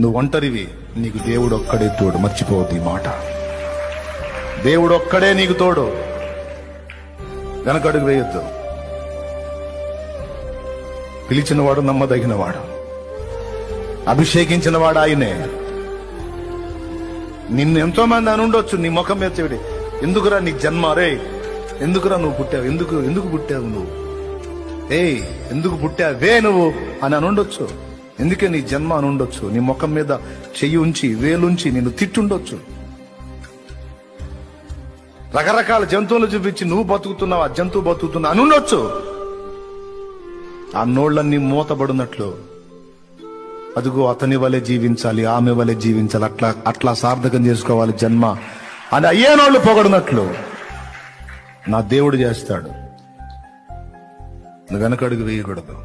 నువ్వు ఒంటరివి, నీకు దేవుడు ఒక్కడే తోడు. మర్చిపోవద్దు ఈ మాట. దేవుడు ఒక్కడే నీకు తోడు. వెనకడుగు వేయొద్దు. పిలిచినవాడు నమ్మదగినవాడు, అభిషేకించినవాడు ఆయనే. నిన్ను ఎంతో మంది అని ఉండొచ్చు నీ ముఖం మీద చెవిడి, ఎందుకురా నీ జన్మ, రే ఎందుకురా నువ్వు పుట్టావు, ఎందుకు పుట్టావు నువ్వు, ఎందుకు పుట్టావే నువ్వు అని ఉండొచ్చు. ఎందుకే నీ జన్మ అని ఉండొచ్చు. నీ ముఖం మీద చెయ్యి ఉంచి వేలుంచి నిన్ను తిట్టుండొచ్చు. రకరకాల జంతువులు చూపించి నువ్వు బతుకుతున్నావు, ఆ జంతువు బతుకుతున్నా అని ఉండొచ్చు. ఆ నోళ్లన్నీ మూతబడినట్లు అదిగో అతని వలె జీవించాలి, ఆమె వలె జీవించాలి, అట్లా సార్థకం చేసుకోవాలి జన్మ అని అయ్యేనోళ్ళు పొగడినట్లు నా దేవుడు చేస్తాడు. నువ్వు వెనకడుగు వేయకూడదు.